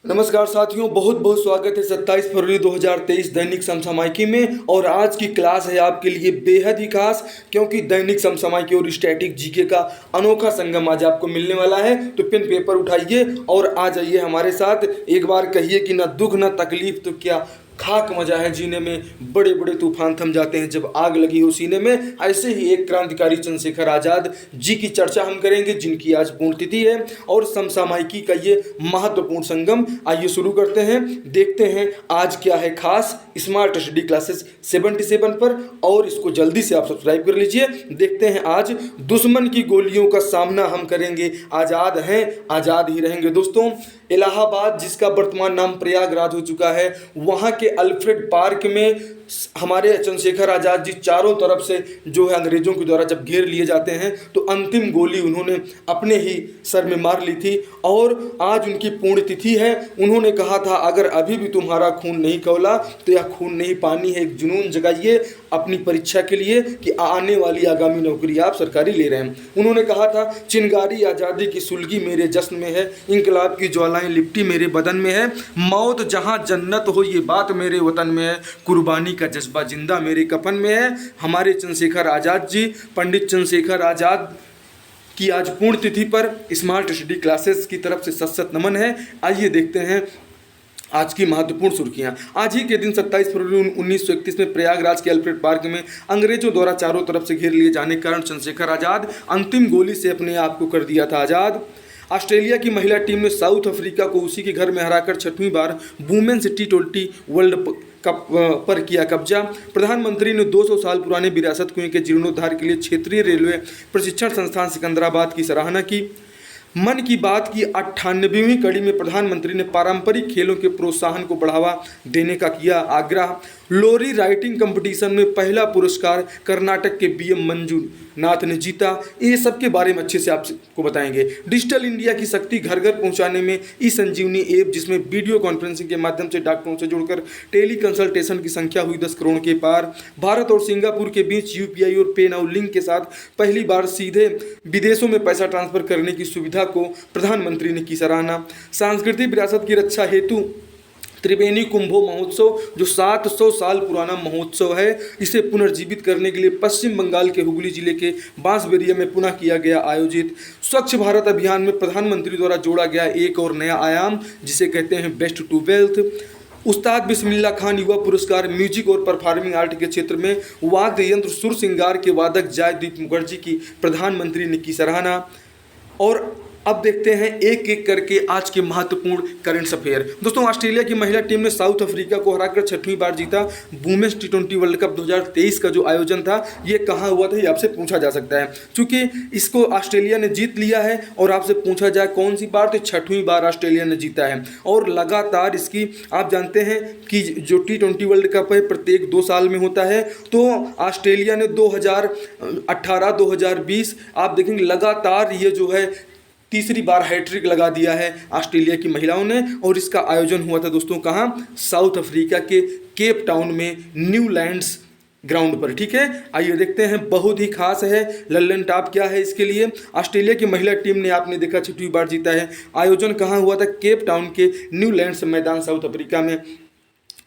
नमस्कार साथियों, बहुत बहुत स्वागत है 27 फरवरी 2023 दैनिक समसामयिकी में। और आज की क्लास है आपके लिए बेहद ही खास, क्योंकि दैनिक समसामयिकी और स्टैटिक जीके का अनोखा संगम आज आपको मिलने वाला है। तो पेन पेपर उठाइए और आ जाइए हमारे साथ। एक बार कहिए कि ना दुख ना तकलीफ तो क्या खाक मजा है जीने में, बड़े बड़े तूफान थम जाते हैं जब आग लगी हो सीने में। ऐसे ही एक क्रांतिकारी चंद्रशेखर आजाद जी की चर्चा हम करेंगे, जिनकी आज पुण्यतिथि है और समसामयिकी का ये महत्वपूर्ण संगम। आइए शुरू करते हैं, देखते हैं आज क्या है खास स्मार्ट स्टडी क्लासेस 77 पर। और इसको जल्दी से आप सब्सक्राइब कर लीजिए। देखते हैं आज दुश्मन की गोलियों का सामना हम करेंगे, आज़ाद हैं आज़ाद ही रहेंगे। दोस्तों, इलाहाबाद जिसका वर्तमान नाम प्रयागराज हो चुका है, वहाँ के अल्फ्रेड पार्क में हमारे चंद्रशेखर आज़ाद जी चारों तरफ से जो है अंग्रेजों के द्वारा जब घेर लिए जाते हैं तो अंतिम गोली उन्होंने अपने ही सर में मार ली थी। और आज उनकी पुण्यतिथि है। उन्होंने कहा था, अगर अभी भी तुम्हारा खून नहीं खौला तो यह खून नहीं पानी है। एक जुनून जगाइए अपनी परीक्षा के लिए कि आने वाली आगामी नौकरी आप सरकारी ले रहे हैं। उन्होंने कहा था, चिंगारी आज़ादी की सुलगी मेरे जश्न में है, इंकलाब की ज्वालाएं लिपटी मेरे बदन में है, मौत जहां जन्नत हो ये बात मेरे वतन में है, कुर्बानी का जज्बा जिंदा मेरे कफन में है। हमारे चंद्रशेखर आज़ाद जी, पंडित चंद्रशेखर आज़ाद की आज पुण्यतिथि पर स्मार्ट स्टडी क्लासेस की तरफ से सत सत नमन है। आइए देखते हैं आज की महत्वपूर्ण सुर्खियां। आज ही के दिन 27 फरवरी 1931 में प्रयागराज के अल्फ्रेड पार्क में अंग्रेजों द्वारा चारों तरफ से घेर लिए जाने के कारण चंद्रशेखर आज़ाद अंतिम गोली से अपने आप को कर दिया था आज़ाद। ऑस्ट्रेलिया की महिला टीम ने साउथ अफ्रीका को उसी के घर में हराकर 6वीं बार वुमेन्स T20 वर्ल्ड कप पर किया कब्जा। प्रधानमंत्री ने 200 साल पुराने विरासत कुएं के जीर्णोद्धार के लिए क्षेत्रीय रेलवे प्रशिक्षण संस्थान सिकंदराबाद की सराहना की। मन की बात की 98वीं कड़ी में प्रधानमंत्री ने पारंपरिक खेलों के प्रोत्साहन को बढ़ावा देने का किया आग्रह। लोरी राइटिंग कंपटीशन में पहला पुरस्कार कर्नाटक के BM मंजूनाथ ने जीता। ये सब के बारे में अच्छे से आपको बताएंगे। डिजिटल इंडिया की शक्ति घर घर पहुंचाने में ई-संजीवनी ऐप, जिसमें वीडियो कॉन्फ्रेंसिंग के माध्यम से डॉक्टरों से जुड़कर टेली कंसल्टेशन की संख्या हुई 10 करोड़ के पार। भारत और सिंगापुर के बीच UPI और पे नाउ लिंक के साथ पहली बार सीधे विदेशों में पैसा ट्रांसफर करने की सुविधा को प्रधानमंत्री ने की सराहना। सांस्कृतिक विरासत की रक्षा हेतु त्रिवेणी कुंभो महोत्सव, जो 700 साल पुराना महोत्सव है, इसे पुनर्जीवित करने के लिए पश्चिम बंगाल के हुगली जिले के बांसबेरिया में पुनः किया गया आयोजित। स्वच्छ भारत अभियान में प्रधानमंत्री द्वारा जोड़ा गया एक और नया आयाम, जिसे कहते हैं बेस्ट टू वेल्थ। उस्ताद बिस्मिल्लाह खान युवा पुरस्कार म्यूजिक और परफॉर्मिंग आर्ट के क्षेत्र में वाद्य यंत्र सुर सिंगार के वादक जयदीप मुखर्जी की प्रधानमंत्री ने की सराहना। और अब देखते हैं एक एक करके आज के महत्वपूर्ण करंट अफेयर। दोस्तों, ऑस्ट्रेलिया की महिला टीम ने साउथ अफ्रीका को हराकर 6वीं बार जीता। वुमेन्स T20 वर्ल्ड कप 2023 का जो आयोजन था, ये कहाँ हुआ था, ये आपसे पूछा जा सकता है। चूंकि इसको ऑस्ट्रेलिया ने जीत लिया है और आपसे पूछा जाए कौन सी बार, तो 6वीं बार ऑस्ट्रेलिया ने जीता है। और लगातार इसकी आप जानते हैं कि जो T20 वर्ल्ड कप है प्रत्येक 2 साल में होता है। तो ऑस्ट्रेलिया ने 2018, 2020 आप देखेंगे लगातार ये जो है तीसरी बार हैट्रिक लगा दिया है ऑस्ट्रेलिया की महिलाओं ने। और इसका आयोजन हुआ था दोस्तों कहाँ, साउथ अफ्रीका के केप टाउन में न्यूलैंड्स ग्राउंड पर। ठीक है, आइए देखते हैं, बहुत ही खास है। लल्लन टॉप क्या है इसके लिए। ऑस्ट्रेलिया की महिला टीम ने आपने देखा 6वीं बार जीता है। आयोजन कहाँ हुआ था, केप टाउन के न्यूलैंड्स मैदान साउथ अफ्रीका में।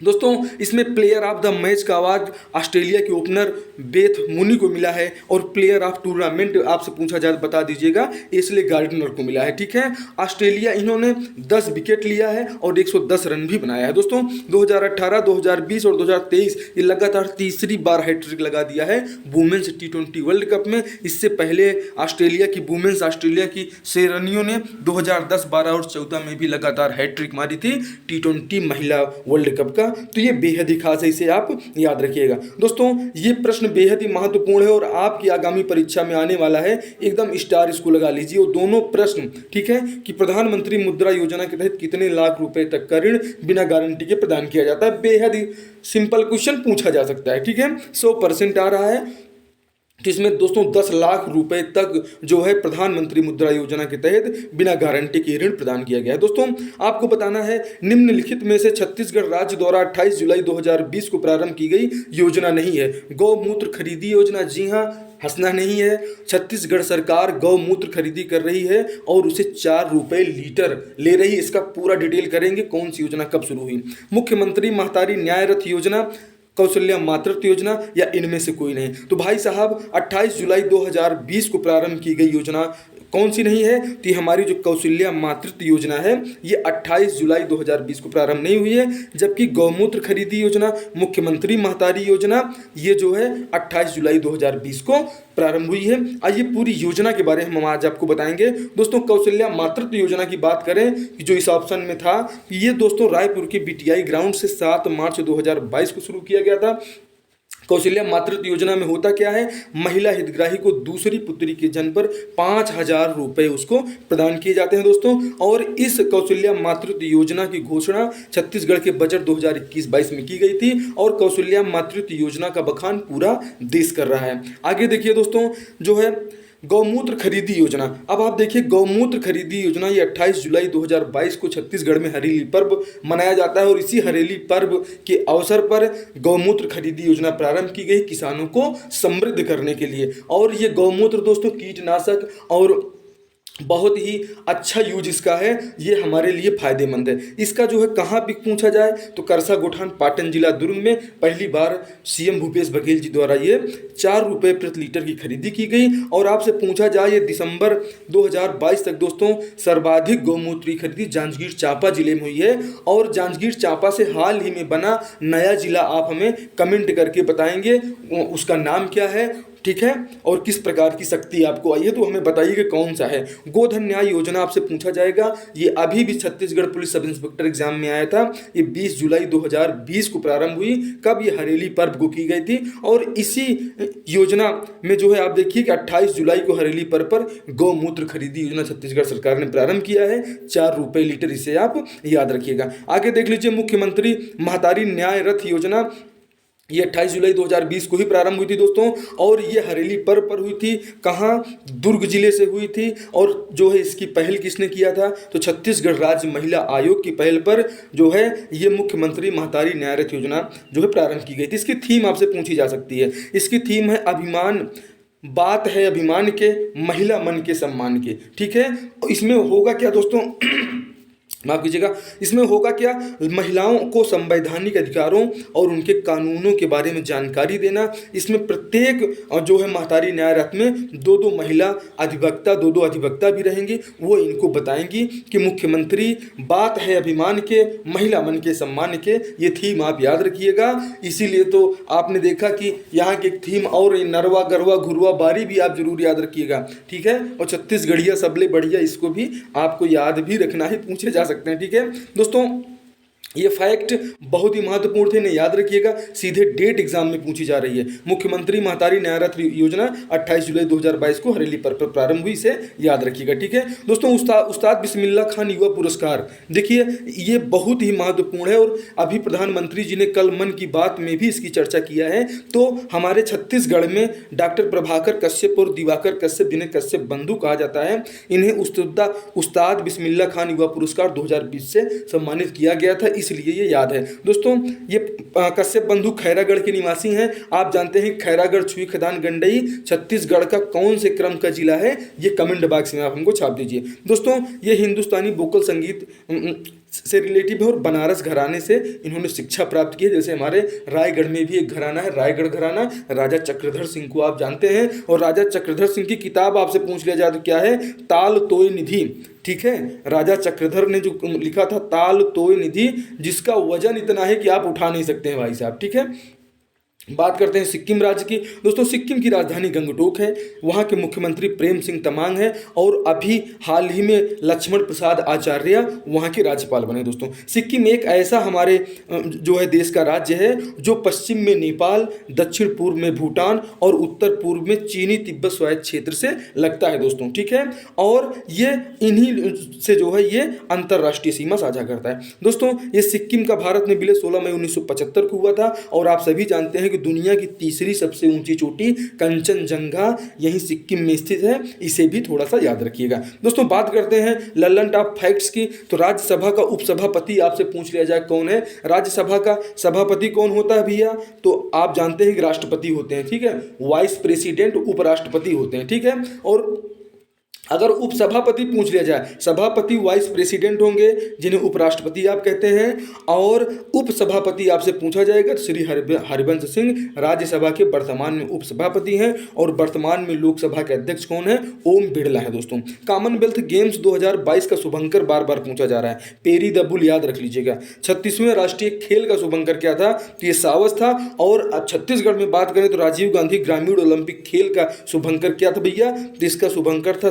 दोस्तों, इसमें प्लेयर ऑफ द मैच का अवार्ड ऑस्ट्रेलिया के ओपनर बेथ मुनी को मिला है। और प्लेयर ऑफ टूर्नामेंट आपसे पूछा जाए बता दीजिएगा, एशले गार्डनर को मिला है। ठीक है, ऑस्ट्रेलिया इन्होंने 10 विकेट लिया है और 110 रन भी बनाया है। दोस्तों, 2018, 2020 और 2023 ये लगातार तीसरी बार हैट्रिक लगा दिया है वुमेन्स T20 वर्ल्ड कप में। इससे पहले ऑस्ट्रेलिया की शेरनियों ने 2010, 12 और 14 में भी लगातार हैट्रिक मारी थी T20 महिला वर्ल्ड कप का। तो ये बेहद ही खास है, इसे आप याद रखिएगा। दोस्तों, ये प्रश्न बेहद ही महत्वपूर्ण है और आपकी आगामी परीक्षा में आने वाला है। एकदम स्टार इसको लगा लीजिए। और दोनों प्रश्न, ठीक है, कि प्रधानमंत्री मुद्रा योजना के तहत कितने लाख रुपए तक का ऋण बिना गारंटी के प्रदान किया जाता है। बेहद ही सिंपल क्वेश्चन पूछा जा सकता है। ठीक है, 100% आ रहा है। तो इसमें दोस्तों 10 लाख रुपए तक जो है प्रधानमंत्री मुद्रा योजना के तहत बिना गारंटी के ऋण प्रदान किया गया है। दोस्तों आपको बताना है, निम्नलिखित में से छत्तीसगढ़ राज्य द्वारा 28 जुलाई 2020 को प्रारंभ की गई योजना नहीं है। गौमूत्र खरीदी योजना, जी हाँ, हंसना नहीं है, छत्तीसगढ़ सरकार गौमूत्र खरीदी कर रही है और उसे 4 रुपये लीटर ले रही है। इसका पूरा डिटेल करेंगे, कौन सी योजना कब शुरू हुई। मुख्यमंत्री महतारी न्याय रथ योजना, कौशल्या मातृत्व योजना, या इनमें से कोई नहीं। तो भाई साहब 28 जुलाई 2020 को प्रारंभ की गई योजना कौन सी नहीं है, तो ये हमारी जो कौशल्या मातृत्व योजना है ये 28 जुलाई 2020 को प्रारंभ नहीं हुई है। जबकि गौमूत्र खरीदी योजना, मुख्यमंत्री महतारी योजना, ये जो है 28 जुलाई 2020 को प्रारंभ हुई है। आइए पूरी योजना के बारे में हम आज आपको बताएंगे। दोस्तों कौशल्या मातृत्व योजना की बात करें कि जो इस ऑप्शन में था, ये दोस्तों रायपुर के बीटीआई ग्राउंड से 7 मार्च 2022 को शुरू किया गया था। कौशल्या मातृत्व योजना में होता क्या है, महिला हितग्राही को दूसरी पुत्री के जन्म पर 5,000 रुपये उसको प्रदान किए जाते हैं दोस्तों। और इस कौशल्या मातृत्व योजना की घोषणा छत्तीसगढ़ के बजट 2021-22 में की गई थी और कौशल्या मातृत्व योजना का बखान पूरा देश कर रहा है। आगे देखिए दोस्तों, जो है गौमूत्र खरीदी योजना। अब आप देखिए गौमूत्र खरीदी योजना, ये 28 जुलाई 2022 को छत्तीसगढ़ में हरेली पर्व मनाया जाता है और इसी हरेली पर्व के अवसर पर गौमूत्र खरीदी योजना प्रारंभ की गई किसानों को समृद्ध करने के लिए। और ये गौमूत्र दोस्तों कीटनाशक और बहुत ही अच्छा यूज इसका है, ये हमारे लिए फायदेमंद है। इसका जो है कहाँ पे पूछा जाए तो करसा गोठान पाटन जिला दुर्ग में पहली बार सीएम भूपेश बघेल जी द्वारा ये 4 रुपये प्रति लीटर की खरीदी की गई। और आपसे पूछा जाए, ये दिसंबर 2022 तक दोस्तों सर्वाधिक गौमूत्र की खरीदी जांजगीर चांपा जिले में हुई है। और जांजगीर चांपा से हाल ही में बना नया जिला आप हमें कमेंट करके बताएंगे उसका नाम क्या है, ठीक है, और किस प्रकार की शक्ति आपको आई है, तो हमें बताइए कि कौन सा है। गोधन न्याय योजना आपसे पूछा जाएगा, ये अभी भी Chhattisgarh police sub inspector exam में आया था। ये 20 जुलाई 2020 को प्रारंभ हुई। कब, ये हरेली पर्व को की गई थी। और इसी योजना में जो है आप देखिए कि 28 जुलाई को हरेली पर्व पर गौमूत्र खरीदी योजना छत्तीसगढ़ सरकार ने प्रारंभ किया है, 4 रुपये लीटर, इसे आप याद रखिएगा। आगे देख लीजिए मुख्यमंत्री महतारी न्याय रथ योजना, ये 28 जुलाई 2020 को ही प्रारंभ हुई थी दोस्तों। और ये हरेली पर्व पर हुई थी, कहाँ, दुर्ग जिले से हुई थी। और जो है इसकी पहल किसने किया था, तो छत्तीसगढ़ राज्य महिला आयोग की पहल पर जो है ये मुख्यमंत्री महतारी न्याय रथ योजना जो है प्रारंभ की गई थी। इसकी थीम आपसे पूछी जा सकती है, इसकी थीम है अभिमान, बात है अभिमान के, महिला मन के सम्मान के, ठीक है। इसमें होगा क्या दोस्तों, माफ कीजिएगा, इसमें होगा क्या, महिलाओं को संवैधानिक अधिकारों और उनके कानूनों के बारे में जानकारी देना। इसमें प्रत्येक जो है महतारी न्याय रथ में 2-2 महिला अधिवक्ता, 2-2 अधिवक्ता भी रहेंगी, वो इनको बताएंगी कि मुख्यमंत्री बात है अभिमान के, महिला मन के सम्मान के, ये थीम आप याद रखिएगा। इसीलिए तो आपने देखा कि यहाँ की एक थीम और नरवा गरवा घुरवा बारी भी आप जरूर याद रखिएगा, ठीक है। और छत्तीसगढ़िया सबले बढ़िया, इसको भी आपको याद भी रखना है, पूछे जा सकते हैं, ठीक है दोस्तों। ये फैक्ट बहुत ही महत्वपूर्ण थे, इन्हें याद रखिएगा, सीधे डेट एग्जाम में पूछी जा रही है। मुख्यमंत्री महतारी न्याय रथ योजना 28 जुलाई 2022 को हरेली पर्व पर प्रारंभ हुई, इसे याद रखिएगा, ठीक है दोस्तों। उस्ताद बिस्मिल्लाह खान युवा पुरस्कार, देखिए ये बहुत ही महत्वपूर्ण है और अभी प्रधानमंत्री जी ने कल मन की बात में भी इसकी चर्चा किया है। तो हमारे छत्तीसगढ़ में डॉक्टर प्रभाकर कश्यप और दिवाकर कश्यप, जिन्हें कश्यप बंधु कहा जाता है, इन्हें उस्ताद बिस्मिल्लाह खान युवा पुरस्कार 2020 से सम्मानित किया गया था, इसलिए ये याद है दोस्तों। ये कश्यप बंधु खैरागढ़ के निवासी हैं। आप जानते हैं खैरागढ़ छुई खदान गंडई छत्तीसगढ़ का कौन से क्रम का जिला है, ये कमेंट बॉक्स में आप हमको छाप दीजिए दोस्तों। ये हिंदुस्तानी वोकल संगीत से रिलेटिव है और बनारस घराने से इन्होंने शिक्षा प्राप्त की है। जैसे हमारे रायगढ़ में भी एक घराना है, रायगढ़ घराना, राजा चक्रधर सिंह को आप जानते हैं। और राजा चक्रधर सिंह की किताब आपसे पूछ लिया जाए तो क्या है, ताल तोय निधि, ठीक है। राजा चक्रधर ने जो लिखा था ताल तोय निधि, जिसका वजन इतना है कि आप उठा नहीं सकते हैं भाई साहब, ठीक है। बात करते हैं सिक्किम राज्य की दोस्तों। सिक्किम की राजधानी गंगटोक है, वहाँ के मुख्यमंत्री प्रेम सिंह तमांग हैं और अभी हाल ही में लक्ष्मण प्रसाद आचार्य वहाँ के राज्यपाल बने दोस्तों। सिक्किम एक ऐसा हमारे जो है देश का राज्य है जो पश्चिम में नेपाल, दक्षिण पूर्व में भूटान और उत्तर पूर्व में चीनी तिब्बत स्वायत्त क्षेत्र से लगता है दोस्तों, ठीक है। और ये इन्हीं से जो है ये अंतर्राष्ट्रीय सीमा साझा करता है दोस्तों। ये सिक्किम का भारत में विलय 16 मई 1975 को हुआ था और आप सभी जानते हैं कि दुनिया की तीसरी सबसे ऊंची चोटी कंचनजंगा यही सिक्किम में स्थित है, इसे भी थोड़ा सा याद रखिएगा। दोस्तों बात करते हैं लल्लन टॉप फैक्ट्स की। तो राज्यसभा का उपसभापति आपसे पूछ लिया जाए कौन है, राज्यसभा का सभापति कौन होता है भैया, तो आप जानते हैं कि राष्ट्रपति होते हैं, ठीक है, वाइस प्रेसिडेंट उपराष्ट्रपति होते हैं, ठीक है। और अगर उपसभापति पूछ लिया जाए, सभापति वाइस प्रेसिडेंट होंगे जिन्हें उपराष्ट्रपति आप कहते हैं, और उपसभापति आपसे पूछा जाएगा तो श्री हरिवंश सिंह राज्यसभा के वर्तमान में उपसभापति हैं, और वर्तमान में लोकसभा के अध्यक्ष कौन है, ओम बिरला है। दोस्तों कॉमनवेल्थ गेम्स 2022 का शुभंकर बार बार पूछा जा रहा है, पेरी द बुल याद रख लीजिएगा। 36वें राष्ट्रीय खेल का शुभंकर क्या था, तो ये सावस था। और छत्तीसगढ़ में बात करें तो राजीव गांधी ग्रामीण ओलंपिक खेल का शुभंकर क्या था भैया, तो इसका शुभंकर था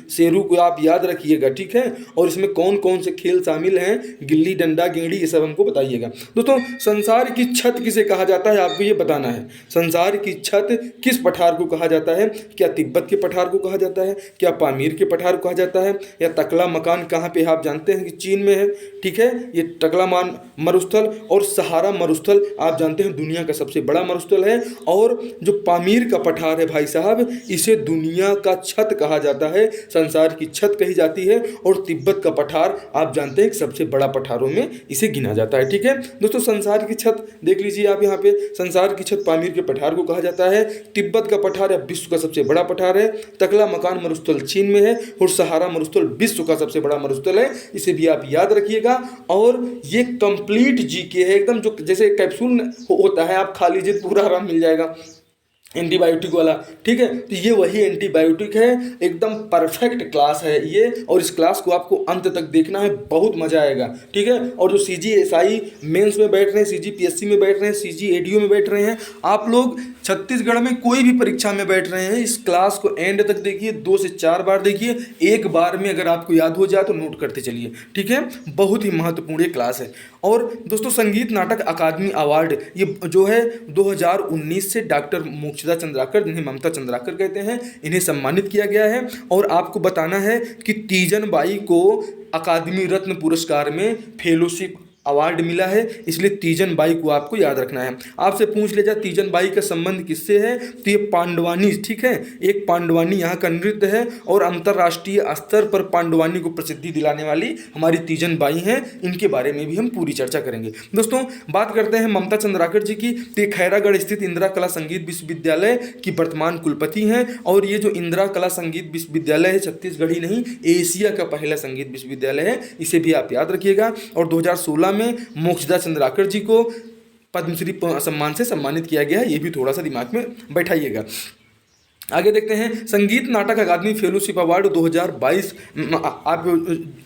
शेरू को आप याद रखिएगा, ठीक है। और इसमें कौन कौन से खेल शामिल हैं, गिल्ली डंडा गेंडी, ये सब हमको बताइएगा। दोस्तों संसार की छत किसे कहा जाता है, आपको ये बताना है। संसार की छत किस पठार को कहा जाता है, क्या तिब्बत के पठार को कहा जाता है, क्या पामीर के पठार को कहा जाता है, या टकला मकान कहाँ पे आप जानते हैं कि चीन में है, ठीक है। ये टकला मरुस्थल और सहारा मरुस्थल आप जानते हैं दुनिया का सबसे बड़ा मरुस्थल है। और जो पामीर का पठार है भाई साहब, इसे दुनिया का छत कहा जाता है, संसार की छत कही जाती है। और तिब्बत का पठार आप जानते हैं कि सबसे बड़ा पठारों में इसे गिना जाता है, ठीक है। दोस्तों संसार की छत देख लीजिए आप यहाँ पे, संसार की छत पामीर के पठार को कहा जाता है, तिब्बत का पठार विश्व का सबसे बड़ा पठार है, टकला मकान मरुस्थल चीन में है, और सहारा मरुस्थल विश्व का सबसे बड़ा मरुस्थल है, इसे भी आप याद रखिएगा। और ये कंप्लीट जीके है एकदम, जो जैसे कैप्सूल होता है आप खा लीजिए पूरा आराम मिल जाएगा, एंटीबायोटिक वाला, ठीक है। तो ये वही एंटीबायोटिक है, एकदम परफेक्ट क्लास है ये, और इस क्लास को आपको अंत तक देखना है, बहुत मजा आएगा, ठीक है। और जो CGSI मेंस में बैठ रहे हैं, CGPSC में बैठ रहे हैं, CGADO में बैठ रहे हैं, आप लोग छत्तीसगढ़ में कोई भी परीक्षा में बैठ रहे हैं, इस क्लास को एंड तक देखिए, 2 से 4 बार देखिए, एक बार में अगर आपको याद हो जाए तो नोट करते चलिए, ठीक है। बहुत ही महत्वपूर्ण ये क्लास है। और दोस्तों संगीत नाटक अकादमी अवार्ड ये जो है 2019 से डॉक्टर मोक्षदा चंद्राकर, जिन्हें ममता चंद्राकर कहते हैं, इन्हें सम्मानित किया गया है। और आपको बताना है कि तीजन बाई को अकादमी रत्न पुरस्कार में फेलोशिप अवार्ड मिला है, इसलिए तीजन बाई को आपको याद रखना है। आपसे पूछ लिया जाए तीजन बाई का संबंध किससे है, तो ये पांडवानी, ठीक है, एक पांडवानी यहाँ का नृत्य है, और अंतर्राष्ट्रीय स्तर पर पांडवानी को प्रसिद्धि दिलाने वाली हमारी तीजन बाई हैं, इनके बारे में भी हम पूरी चर्चा करेंगे। दोस्तों बात करते हैं ममता चंद्राकर जी की, तो खैरागढ़ स्थित इंदिरा कला संगीत विश्वविद्यालय की वर्तमान कुलपति हैं। और ये जो इंदिरा कला संगीत विश्वविद्यालय है छत्तीसगढ़ ही नहीं, एशिया का पहला संगीत विश्वविद्यालय है, इसे भी आप याद रखिएगा। और 2016 में मोक्षदा चंद्राकर जी को पद्मश्री सम्मान से सम्मानित किया गया है, ये भी थोड़ा सा दिमाग में बैठाइएगा। आगे देखते हैं संगीत नाटक अकादमी फेलोशिप अवार्ड 2022, आप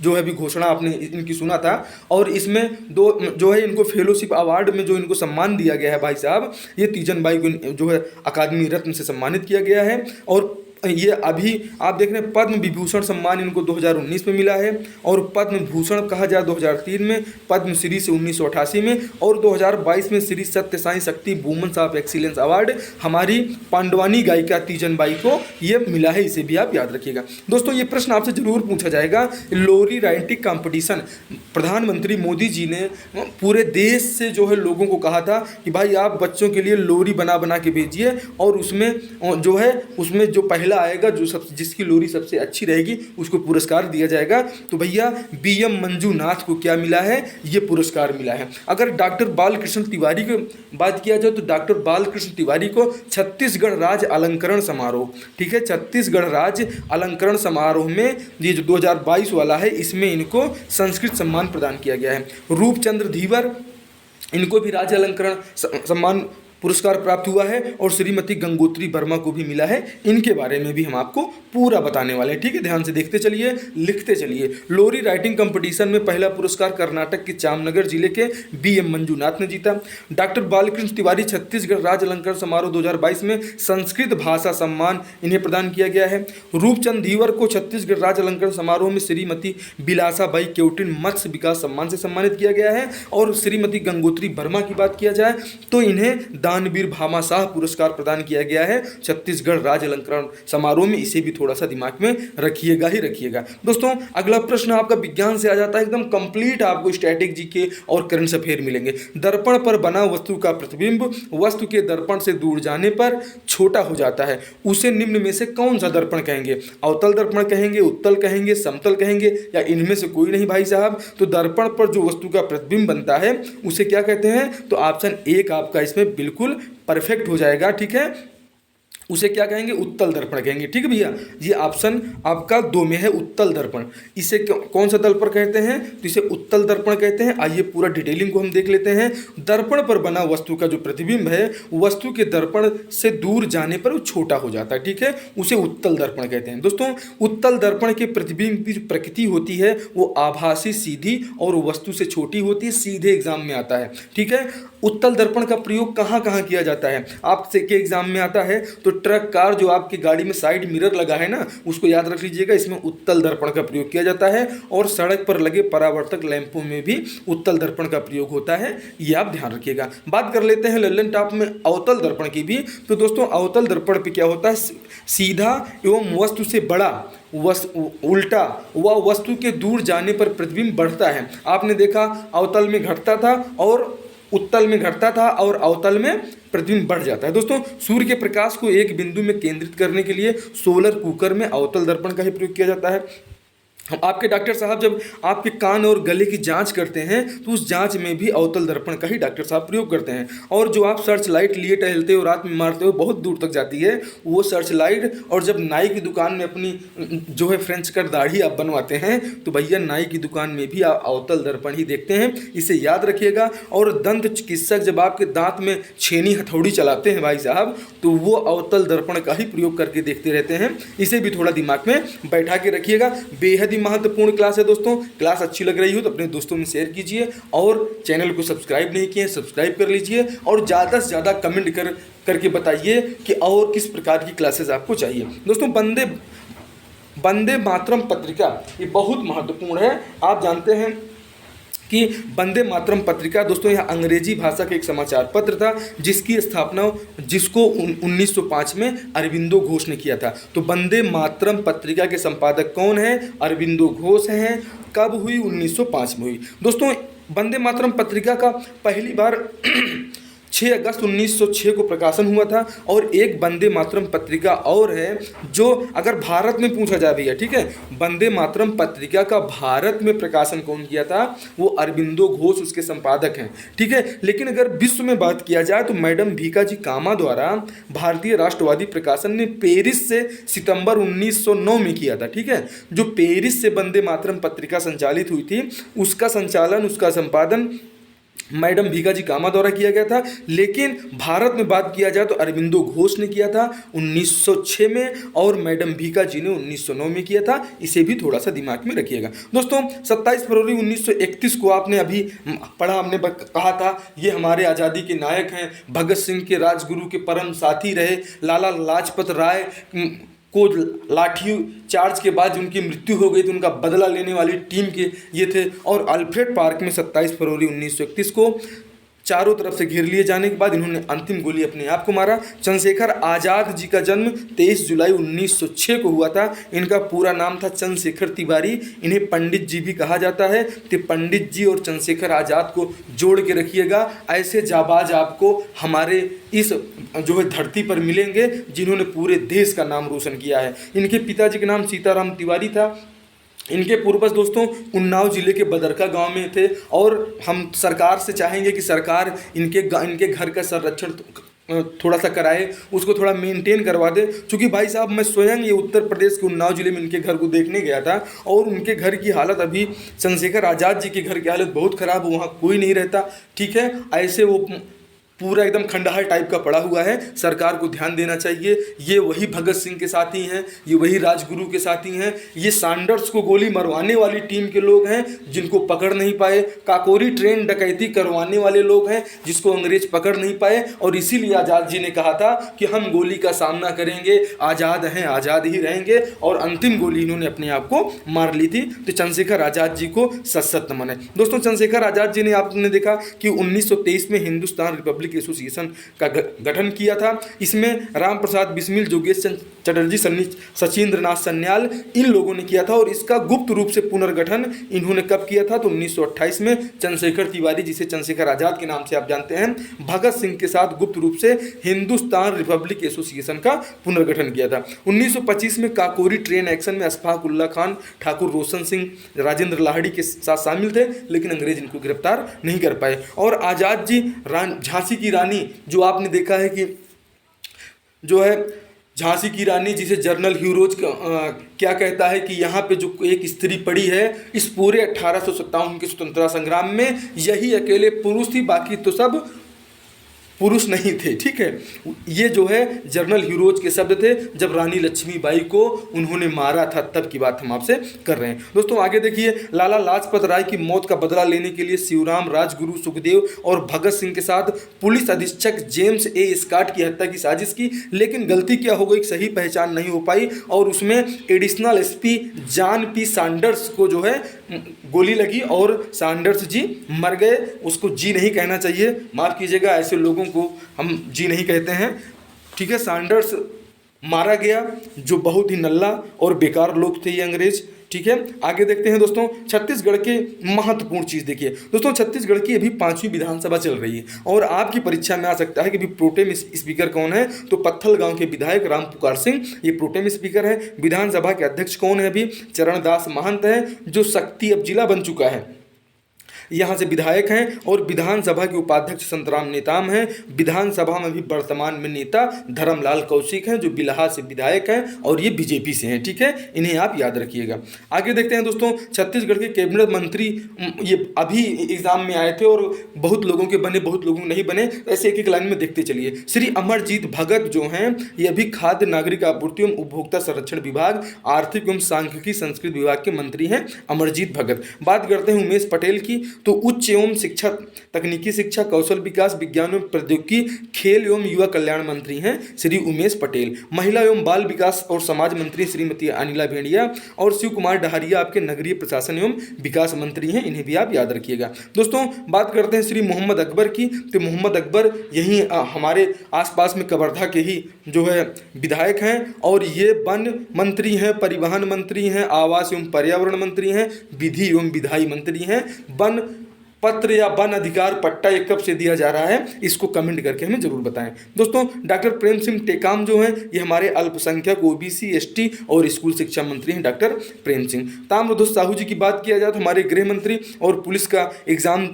जो है अभी घोषणा आपने इनकी सुना था, और इसमें जो है इनको फेलोशिप अवार्ड में जो इनको सम्मान दिया गया है भाई साहब, ये तीजन बाई को जो है अकादमी रत्न से सम्मानित किया गया है। और ये अभी आप देख रहे हैं पद्म विभूषण सम्मान इनको 2019 में मिला है, और पद्म भूषण कहा जाए 2003 में, पद्मश्री से 1988 में, और 2022 में श्री सत्य साई शक्ति वुमेन्स ऑफ एक्सीलेंस अवार्ड हमारी पांडवानी गायिका तीजन बाई को ये मिला है, इसे भी आप याद रखिएगा। दोस्तों ये प्रश्न आपसे जरूर पूछा जाएगा, लोरी राइटिंग कंपटीशन, प्रधानमंत्री मोदी जी ने पूरे देश से जो है लोगों को कहा था कि भाई आप बच्चों के लिए लोरी बना बना के भेजिए, और उसमें जो पहला आएगा, जिसकी लोरी सबसे अच्छी रहेगी उसको पुरस्कार दिया जाएगा। तो भैया BM मंजूनाथ को क्या मिला है, ये पुरस्कार मिला है। अगर डॉक्टर बालकृष्ण तिवारी की बात किया जाए तो डॉक्टर बालकृष्ण तिवारी को छत्तीसगढ़ राज्य अलंकरण समारोह, ठीक है, छत्तीसगढ़ राज्य अलंकरण समारोह में ये जो 2022 वाला है, इसमें इनको संस्कृत सम्मान प्रदान किया गया है। रूपचंद्र धीवर, इनको भी राज्य अलंकरण सम्मान पुरस्कार प्राप्त हुआ है, और श्रीमती गंगोत्री वर्मा को भी मिला है, इनके बारे में भी हम आपको पूरा बताने वाले हैं, ठीक है। ध्यान से देखते चलिए, लिखते चलिए। लोरी राइटिंग कंपटीशन में पहला पुरस्कार कर्नाटक के जामनगर जिले के BM मंजूनाथ ने जीता। डॉक्टर बालकृष्ण तिवारी छत्तीसगढ़ राज्य अलंकरण समारोह 2022 में संस्कृत भाषा सम्मान इन्हें प्रदान किया गया है। रूपचंद धीवर को छत्तीसगढ़ राज्य अलंकरण समारोह में श्रीमती बिलासाबाई केवटिन मत्स्य विकास सम्मान से सम्मानित किया गया है। और श्रीमती गंगोत्री वर्मा की बात किया जाए तो इन्हें दानवीर भामाशाह पुरस्कार प्रदान किया गया है छत्तीसगढ़ राज्य अलंकरण समारोह में। इसे भी थोड़ा सा दिमाग में रखिएगा ही रखिएगा। दोस्तों अगला प्रश्न आपका विज्ञान से आ जाता है, एकदम कंप्लीट आपको स्टैटिक जीके और करंट अफेयर मिलेंगे। दर्पण पर बना वस्तु का प्रतिबिंब वस्तु के दर्पण से दूर जाने पर छोटा हो जाता है, उसे निम्न में से कौन सा दर्पण कहेंगे? अवतल दर्पण कहेंगे, उत्तल कहेंगे, समतल कहेंगे, या इनमें से कोई नहीं भाई साहब। तो दर्पण पर जो वस्तु का प्रतिबिंब बनता है उसे क्या कहते हैं? तो ऑप्शन एक आपका इसमें बिल्कुल परफेक्ट हो जाएगा, ठीक है। उसे क्या कहेंगे? उत्तल दर्पण कहेंगे, ठीक है भैया। ये ऑप्शन आपका 2 में है, उत्तल दर्पण। इसे कौन सा दर्पण कहते हैं? तो इसे उत्तल दर्पण कहते हैं। आइए पूरा डिटेलिंग को हम देख लेते हैं। दर्पण पर बना वस्तु का जो प्रतिबिंब है वस्तु के दर्पण से दूर जाने पर वो छोटा हो जाता है, ठीक है, उसे उत्तल दर्पण कहते हैं। दोस्तों उत्तल दर्पण के प्रतिबिंब की जो प्रकृति होती है वो आभासी, सीधी और वस्तु से छोटी होती है, सीधे एग्जाम में आता है, ठीक है। उत्तल दर्पण का प्रयोग कहाँ कहाँ किया जाता है? आपसे के एग्जाम में आता है तो ट्रक, कार, जो आपकी गाड़ी में साइड मिरर लगा है ना, उसको याद रख लीजिएगा, इसमें उत्तल दर्पण का प्रयोग किया जाता है। और सड़क पर लगे परावर्तक लैंपों में भी उत्तल दर्पण का प्रयोग होता है, ये आप ध्यान रखिएगा। बात कर लेते हैं लल्लन टॉप में अवतल दर्पण की भी। तो दोस्तों अवतल दर्पण पे क्या होता है? सीधा एवं वस्तु से बड़ा उल्टा व वस्तु के दूर जाने पर प्रतिबिंब बढ़ता है। आपने देखा अवतल में घटता था और उत्तल में घटता था और अवतल में प्रतिबिंब बढ़ जाता है। दोस्तों सूर्य के प्रकाश को एक बिंदु में केंद्रित करने के लिए सोलर कुकर में अवतल दर्पण का ही प्रयोग किया जाता है। हम आपके डॉक्टर साहब जब आपके कान और गले की जांच करते हैं तो उस जांच में भी अवतल दर्पण का ही डॉक्टर साहब प्रयोग करते हैं। और जो आप सर्च लाइट लिए टहलते हो, रात में मारते हो, बहुत दूर तक जाती है वो सर्च लाइट, और जब नाई की दुकान में अपनी जो है फ्रेंच कट दाढ़ी आप बनवाते हैं तो भैया नाई की दुकान में भी आप अवतल दर्पण ही देखते हैं, इसे याद रखिएगा। और दंत चिकित्सक जब आपके दांत में छेनी हथौड़ी चलाते हैं भाई साहब तो वो अवतल दर्पण का ही प्रयोग करके देखते रहते हैं, इसे भी थोड़ा दिमाग में बैठा के रखिएगा। बेहद महत्वपूर्ण क्लास है दोस्तों। क्लास अच्छी लग रही हो तो अपने दोस्तों में शेयर कीजिए, और चैनल को सब्सक्राइब नहीं किए सब्सक्राइब कर लीजिए, और ज़्यादा से ज़्यादा कमेंट करके बताइए कि और किस प्रकार की क्लासेस आपको चाहिए। दोस्तों वंदे मातरम पत्रिका ये बहुत महत्वपूर्ण है। आप जानते हैं कि वंदे मातरम पत्रिका दोस्तों यह अंग्रेजी भाषा का एक समाचार पत्र था जिसको 1905 में अरविंदो घोष ने किया था। तो वंदे मातरम पत्रिका के संपादक कौन है? अरविंदो घोष हैं। कब हुई? 1905 में हुई। दोस्तों वंदे मातरम पत्रिका का पहली बार 6 अगस्त 1906 को प्रकाशन हुआ था। और एक वंदे मातरम पत्रिका और है जो अगर भारत में पूछा जाए भैया, ठीक है, वंदे मातरम पत्रिका का भारत में प्रकाशन कौन किया था? वो अरविंदो घोष उसके संपादक हैं, ठीक है। लेकिन अगर विश्व में बात किया जाए तो मैडम भीकाजी कामा द्वारा भारतीय राष्ट्रवादी प्रकाशन ने पेरिस से सितंबर 1909 में किया था, ठीक है। जो पेरिस से वंदे मातरम पत्रिका संचालित हुई थी उसका संचालन, उसका संपादन मैडम भीकाजी कामा द्वारा किया गया था। लेकिन भारत में बात किया जाए तो अरविंदो घोष ने किया था 1906 में, और मैडम भीकाजी ने 1909 में किया था, इसे भी थोड़ा सा दिमाग में रखिएगा। दोस्तों 27 फरवरी 1931 को आपने अभी पढ़ा, हमने कहा था ये हमारे आज़ादी के नायक हैं, भगत सिंह के राजगुरु के परम साथी रहे, लाला लाजपत राय को लाठी चार्ज के बाद उनकी मृत्यु हो गई तो उनका बदला लेने वाली टीम के ये थे। और अल्फ्रेड पार्क में 27 फरवरी 1931 को चारों तरफ से घेर लिए जाने के बाद इन्होंने अंतिम गोली अपने आप को मारा। चंद्रशेखर आज़ाद जी का जन्म 23 जुलाई 1906 को हुआ था। इनका पूरा नाम था चंद्रशेखर तिवारी, इन्हें पंडित जी भी कहा जाता है। तो पंडित जी और चंद्रशेखर आज़ाद को जोड़ के रखिएगा, ऐसे जाबाज आपको हमारे इस जो है धरती पर मिलेंगे जिन्होंने पूरे देश का नाम रोशन किया है। इनके पिताजी का नाम सीताराम तिवारी था। इनके पूर्वज दोस्तों उन्नाव जिले के बदरका गांव में थे, और हम सरकार से चाहेंगे कि सरकार इनके घर का संरक्षण थोड़ा सा कराए, उसको थोड़ा मेंटेन करवा दे। क्योंकि भाई साहब मैं स्वयं ये उत्तर प्रदेश के उन्नाव जिले में इनके घर को देखने गया था, और उनके घर की हालत अभी चंद्रशेखर आज़ाद जी के घर की हालत बहुत ख़राब, वहाँ कोई नहीं रहता, ठीक है। ऐसे वो पूरा एकदम खंडहर टाइप का पड़ा हुआ है। सरकार को ध्यान देना चाहिए। ये वही भगत सिंह के साथी हैं, ये वही राजगुरु के साथी हैं, ये सैंडर्स को गोली मरवाने वाली टीम के लोग हैं जिनको पकड़ नहीं पाए, काकोरी ट्रेन डकैती करवाने वाले लोग हैं जिसको अंग्रेज पकड़ नहीं पाए। और इसीलिए आज़ाद जी ने कहा था कि हम गोली का सामना करेंगे, आज़ाद हैं, आज़ाद ही रहेंगे, और अंतिम गोली इन्होंने अपने आप को मार ली थी। तो चंद्रशेखर आज़ाद जी को सत नमन है। दोस्तों चंद्रशेखर आज़ाद जी ने, आपने देखा कि 1923 में हिंदुस्तान रिपब्लिक रिपब्लिक एसोसिएशन का गठन किया था। इसमें राम प्रसाद बिस्मिल, जोगेश चटर्जी, सचिंद्र नाथ सन्याल, इन लोगों ने किया था। और इसका गुप्त रूप से पुनर्गठन इन्होंने कब किया था? तो 1928 में चंद्रशेखर तिवारी, जिसे चंद्रशेखर आजाद के नाम से आप जानते हैं, भगत सिंह के साथ गुप्त रूप से हिंदुस्तान रिपब्लिक एसोसिएशन का पुनर्गठन किया था। 1925 में काकोरी ट्रेन एक्शन में अशफाक उल्ला खान, ठाकुर रोशन सिंह, राजेंद्र लाहिड़ी के साथ शामिल थे, लेकिन अंग्रेज इनको गिरफ्तार नहीं कर पाए। और आजाद जी झांसी की रानी, जो आपने देखा है कि जो है झांसी की रानी, जिसे जर्नल ह्यूरोज क्या कहता है कि यहाँ पे जो एक स्त्री पड़ी है, इस पूरे 1857 के स्वतंत्रता संग्राम में यही अकेले पुरुष थी, बाकी तो सब पुरुष नहीं थे। ठीक है, ये जो है जर्नल ह्यूरोज के शब्द थे जब रानी लक्ष्मीबाई को उन्होंने मारा था, तब की बात हम आपसे कर रहे हैं। दोस्तों आगे देखिए, लाला लाजपत राय की मौत का बदला लेने के लिए शिवराम, राजगुरु, सुखदेव और भगत सिंह के साथ पुलिस अधीक्षक जेम्स ए स्कॉट की हत्या की साजिश की, लेकिन गलती क्या हो गई, सही पहचान नहीं हो पाई और उसमें additional SP John P Sanders को जो है गोली लगी और सैंडर्स जी मर गए। उसको जी नहीं कहना चाहिए, माफ़ कीजिएगा, ऐसे लोगों को हम जी नहीं कहते हैं। ठीक है, सैंडर्स मारा गया, जो बहुत ही नल्ला और बेकार लोग थे ये अंग्रेज। ठीक है, आगे देखते हैं दोस्तों, छत्तीसगढ़ के महत्वपूर्ण चीज़ देखिए दोस्तों, छत्तीसगढ़ की अभी 5वीं विधानसभा चल रही है और आपकी परीक्षा में आ सकता है कि अभी प्रोटेम स्पीकर कौन है, तो पत्थल गांव के विधायक राम पुकार सिंह ये प्रोटेम स्पीकर है। विधानसभा के अध्यक्ष कौन है? अभी चरणदास महंत है, जो शक्ति अब जिला बन चुका है, यहाँ से विधायक हैं। और विधानसभा के उपाध्यक्ष संतराम नेताम हैं। विधानसभा में भी वर्तमान में नेता धर्मलाल कौशिक हैं, जो बिल्हा से विधायक हैं और ये बीजेपी से हैं। ठीक है, इन्हें आप याद रखिएगा। आगे देखते हैं दोस्तों, छत्तीसगढ़ के कैबिनेट मंत्री ये अभी एग्जाम में आए थे और बहुत लोगों के बने, बहुत लोगों नहीं बने, ऐसे एक एक लाइन में देखते चलिए। श्री अमरजीत भगत जो हैं, ये अभी खाद्य नागरिक आपूर्ति एवं उपभोक्ता संरक्षण विभाग, आर्थिक एवं सांख्यिकी संस्कृत विभाग के मंत्री हैं अमरजीत भगत। बात करते हैं उमेश पटेल की, तो उच्च एवं शिक्षा, तकनीकी शिक्षा, कौशल विकास, विज्ञान एवं प्रौद्योगिकी, खेल एवं युवा कल्याण मंत्री हैं श्री उमेश पटेल। महिला एवं बाल विकास और समाज मंत्री श्रीमती अनिला भेड़िया और शिव कुमार डहरिया आपके नगरीय प्रशासन एवं विकास मंत्री हैं, इन्हें भी आप याद रखिएगा। दोस्तों बात करते हैं श्री मोहम्मद अकबर की, तो मोहम्मद अकबर यहीं हमारे आसपास में कवर्धा के ही जो है विधायक हैं और ये वन मंत्री हैं, परिवहन मंत्री हैं, आवास एवं पर्यावरण मंत्री हैं, विधि एवं विधायी मंत्री हैं। वन पत्र या वन अधिकार पट्टा ये कब से दिया जा रहा है, इसको कमेंट करके हमें जरूर बताएं। दोस्तों डॉक्टर प्रेम सिंह टेकाम जो हैं, ये हमारे अल्पसंख्यक, ओबीसी, एसटी और स्कूल शिक्षा मंत्री हैं डॉक्टर प्रेम सिंह। ताम्रध्वज साहू जी की बात किया जाए तो हमारे गृह मंत्री और पुलिस का एग्जाम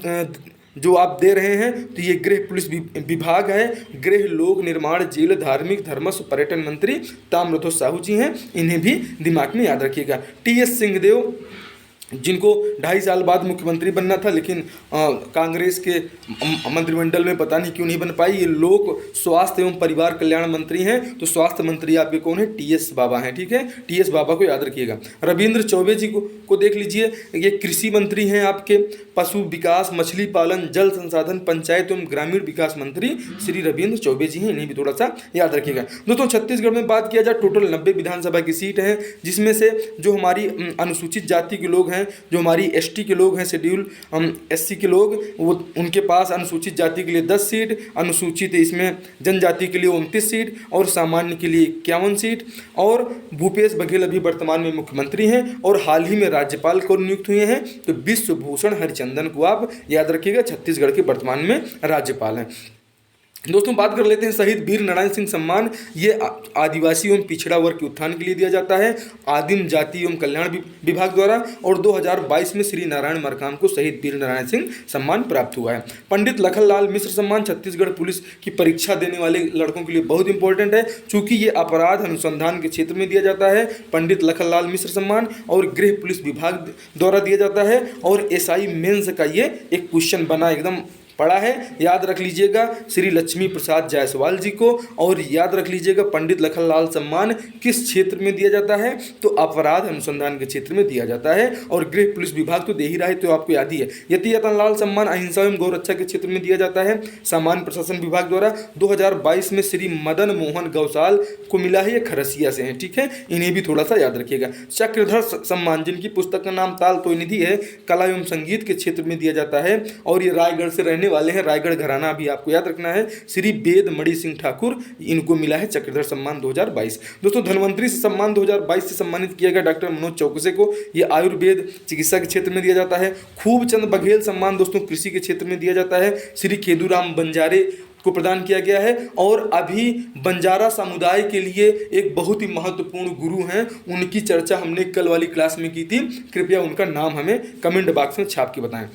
जो आप दे रहे हैं, तो ये गृह पुलिस विभाग है। गृह, लोक निर्माण, जेल, धार्मिक, धर्मस्व, पर्यटन मंत्री ताम्रध्वज साहू जी हैं, इन्हें भी दिमाग में याद रखिएगा। टी.एस. सिंहदेव, जिनको 2.5 साल बाद मुख्यमंत्री बनना था, लेकिन कांग्रेस के मंत्रिमंडल में पता नहीं क्यों नहीं बन पाई। ये लोक स्वास्थ्य एवं परिवार कल्याण मंत्री हैं, तो स्वास्थ्य मंत्री आपके कौन है? टी.एस. बाबा हैं। ठीक है, टी.एस. बाबा को याद रखिएगा। रविंद्र चौबे जी को देख लीजिए, ये कृषि मंत्री हैं आपके। पशु विकास, मछली पालन, जल संसाधन, पंचायत एवं ग्रामीण विकास मंत्री श्री रविंद्र चौबे जी हैं, इन्हें भी थोड़ा सा याद रखिएगा। दोस्तों छत्तीसगढ़ में बात किया जाए, टोटल 90 विधानसभा की सीट हैं, जिसमें से जो हमारी अनुसूचित जाति के लोग हैं, जो हमारी एसटी के लोग हैं, शेड्यूल एससी के लोग, वो उनके पास अनुसूचित जाति के लिए 10 सीट, अनुसूचित इसमें जनजाति के लिए 29 सीट और सामान्य के लिए 51 सीट। और भूपेश बघेल अभी वर्तमान में मुख्यमंत्री हैं और हाल ही में राज्यपाल को नियुक्त हुए हैं, तो विश्वभूषण हरिचंदन को आप याद रखिएगा, छत्तीसगढ़ के वर्तमान में राज्यपाल हैं। दोस्तों बात कर लेते हैं शहीद वीर नारायण सिंह सम्मान। ये आदिवासी एवं पिछड़ा वर्ग के उत्थान के लिए दिया जाता है आदिम जाति एवं कल्याण विभाग द्वारा, और 2022 में श्री नारायण मरकाम को शहीद वीर नारायण सिंह सम्मान प्राप्त हुआ है। पंडित लखनलाल मिश्र सम्मान छत्तीसगढ़ पुलिस की परीक्षा देने वाले लड़कों के लिए बहुत इंपॉर्टेंट है, चूंकि ये अपराध अनुसंधान के क्षेत्र में दिया जाता है। पंडित लखनलाल मिश्र सम्मान और गृह पुलिस विभाग द्वारा दिया जाता है, और एसआई मेंस का ये एक क्वेश्चन बना एकदम पड़ा है, याद रख लीजिएगा श्री लक्ष्मी प्रसाद जायसवाल जी को। और याद रख लीजिएगा पंडित लखनलाल सम्मान किस क्षेत्र में दिया जाता है, तो अपराध अनुसंधान के क्षेत्र में दिया जाता है, और गृह पुलिस विभाग तो दे ही रहा है, तो आपको याद ही है। यति रतनलाल सम्मान अहिंसा एवं गौरक्षा के क्षेत्र में दिया जाता है सामान्य प्रशासन विभाग द्वारा। 2022 में श्री मदन मोहन गौसाल को मिला है, ये खरसिया से हैं। ठीक है, इन्हें भी थोड़ा सा याद रखिएगा। चक्रधर सम्मान, जिनकी पुस्तक का नाम ताल तोय निधि है, कला एवं संगीत के क्षेत्र में दिया जाता है, और ये रायगढ़ से रहने वाले हैं रायगढ़ घराना, अभी आपको याद रखना है। श्री वेद मणि सिंह ठाकुर, इनको मिला है चक्रधर सम्मान 2022। दोस्तों धन्वंतरी सम्मान 2022 से सम्मानित किया गया डॉक्टर मनोज चौकसे को, ये आयुर्वेद चिकित्सा के क्षेत्र में दिया जाता है। खूबचंद बघेल सम्मान दोस्तों कृषि के क्षेत्र में दिया जाता है। श्री खेदूराम बंजारे को प्रदान किया गया है। और अभी बंजारा समुदाय के लिए एक बहुत ही महत्वपूर्ण गुरु हैं, उनकी चर्चा हमने कल वाली क्लास में की थी, कृपया उनका नाम हमें कमेंट बॉक्स में छाप के बताएं।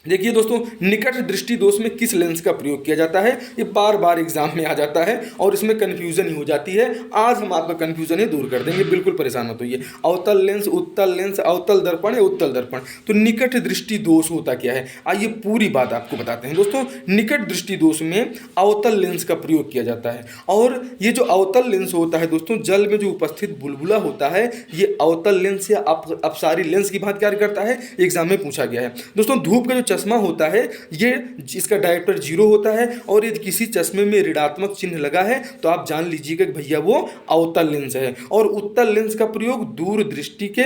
देखिए दोस्तों, निकट दृष्टि दोष में किस लेंस का प्रयोग किया जाता है, ये बार बार एग्जाम में आ जाता है और इसमें कन्फ्यूजन ही हो जाती है। आज हम आपका कन्फ्यूजन ही दूर कर देंगे, बिल्कुल परेशान मत होइए। अवतल लेंस, उत्तल लेंस, अवतल दर्पण या उत्तल दर्पण, तो निकट दृष्टि दोष होता क्या है, आइए पूरी बात आपको बताते हैं। दोस्तों निकट दृष्टि दोष में अवतल लेंस का प्रयोग किया जाता है। और ये जो अवतल लेंस होता है दोस्तों, जल में जो उपस्थित बुलबुला होता है, ये अवतल लेंस या अपसारी लेंस की भांति कार्य करता है, एग्जाम में पूछा गया है। दोस्तों धूप का जो चश्मा होता है, ये इसका डायोप्टर 0 होता है और यदि किसी चश्मे में ऋणात्मक चिन्ह लगा है तो आप जान लीजिएगा कि भैया वो अवतल लेंस है। और उत्तल लेंस का प्रयोग दूर दृष्टि के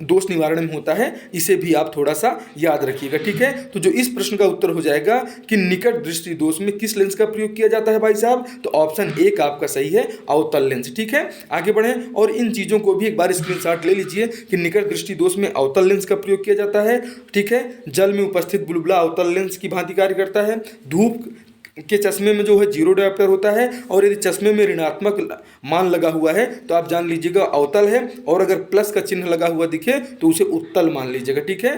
दोष निवारण में होता है, इसे भी आप थोड़ा सा याद रखिएगा, ठीक है। तो जो इस प्रश्न का उत्तर हो जाएगा कि निकट दृष्टि दोष में किस लेंस का प्रयोग किया जाता है भाई साहब, तो ऑप्शन 1 आपका सही है, अवतल लेंस, ठीक है। आगे बढ़ें और इन चीजों को भी एक बार स्क्रीनशॉट ले लीजिए कि निकट दृष्टि दोष में अवतल लेंस का प्रयोग किया जाता है, ठीक है। जल में उपस्थित बुलबुला अवतल लेंस की भांति कार्य करता है। धूप के चश्मे में जो है 0 डायोप्टर होता है और यदि चश्मे में ऋणात्मक मान लगा हुआ है तो आप जान लीजिएगा अवतल है, और अगर प्लस का चिन्ह लगा हुआ दिखे तो उसे उत्तल मान लीजिएगा, ठीक है।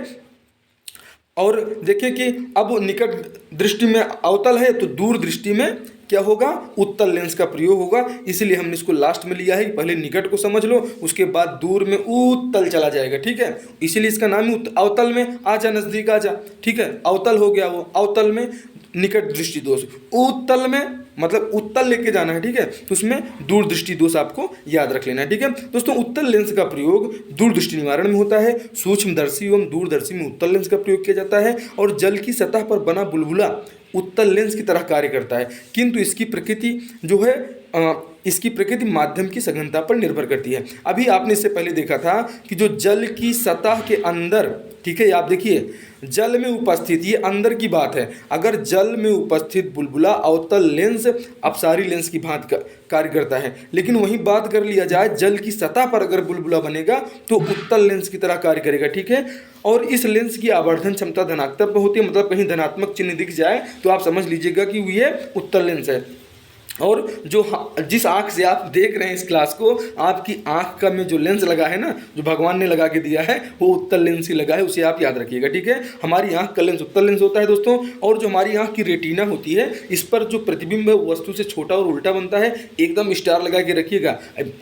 और देखिए कि अब निकट दृष्टि में अवतल है तो दूर दृष्टि में क्या होगा, उत्तल लेंस का प्रयोग होगा, इसलिए हमने इसको लास्ट में लिया है। पहले निकट को समझ लो, उसके बाद दूर में उत्तल चला जाएगा, ठीक है। इसीलिए इसका नाम ही अवतल में आजा, नजदीक आजा, ठीक है। अवतल हो गया वो, अवतल में निकट दृष्टि दोष, उत्तल में मतलब उत्तल लेके जाना है, ठीक है। तो उसमें दूर दृष्टि दोष आपको याद रख लेना है, ठीक है। दोस्तों उत्तल लेंस का प्रयोग दूर दृष्टि निवारण में होता है। सूक्ष्मदर्शी एवं दूरदर्शी में उत्तल लेंस का प्रयोग किया जाता है। और जल की सतह पर बना बुलबुला उत्तल लेंस की तरह कार्य करता है, किंतु इसकी प्रकृति जो है इसकी प्रकृति माध्यम की सघनता पर निर्भर करती है। अभी आपने इससे पहले देखा था कि जो जल की सतह के अंदर, ठीक है, आप देखिए जल में उपस्थित, ये अंदर की बात है, अगर जल में उपस्थित बुलबुला अवतल लेंस अपसारी लेंस की भांति कार्य करता है, लेकिन वही बात कर लिया जाए जल की सतह पर अगर बुलबुला बनेगा तो उत्तल लेंस की तरह कार्य करेगा, ठीक है। और इस लेंस की आवर्धन क्षमता धनात्मक होती है, मतलब कहीं धनात्मक चिन्ह दिख जाए तो आप समझ लीजिएगा कि ये उत्तल लेंस है। और जो जिस आँख से आप देख रहे हैं इस क्लास को, आपकी आँख का में जो लेंस लगा है ना, जो भगवान ने लगा के दिया है, वो उत्तल लेंस ही लगा है, उसे आप याद रखिएगा, ठीक है। हमारी आँख का लेंस उत्तल लेंस होता है दोस्तों। और जो हमारी आँख की रेटिना होती है, इस पर जो प्रतिबिंब है वस्तु से छोटा और उल्टा बनता है, एकदम स्टार लगा के रखिएगा।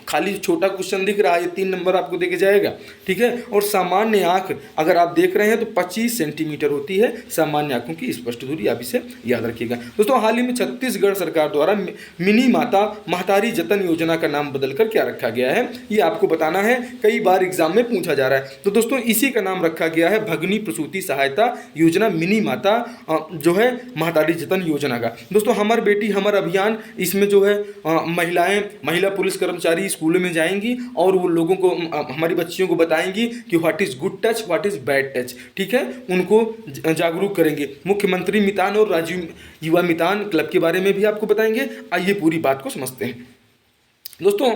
खाली छोटा क्वेश्चन दिख रहा है, ये 3 नंबर आपको देके जाएगा, ठीक है। और सामान्य आँख अगर आप देख रहे हैं तो 25 सेंटीमीटर होती है सामान्य आँखों की स्पष्ट दूरी, आप इसे याद रखिएगा दोस्तों। हाल ही में छत्तीसगढ़ सरकार द्वारा मिनी माता महतारी जतन योजना का नाम बदलकर क्या रखा गया है, ये आपको बताना है, कई बार एग्जाम में पूछा जा रहा है। तो दोस्तों इसी का नाम रखा गया है भगिनी प्रसूति सहायता योजना, मिनी माता जो है महतारी जतन योजना का। दोस्तों हमर बेटी हमर अभियान, इसमें जो है महिला पुलिस कर्मचारी स्कूलों में जाएंगी और वो लोगों को, हमारी बच्चियों को बताएंगी कि what is good touch, what is bad touch, ठीक है, उनको जागरूक करेंगे। मुख्यमंत्री मितान और राजीव युवा मितान क्लब के बारे में भी आपको बताएंगे। आइए पूरी बात को समझते हैं दोस्तों।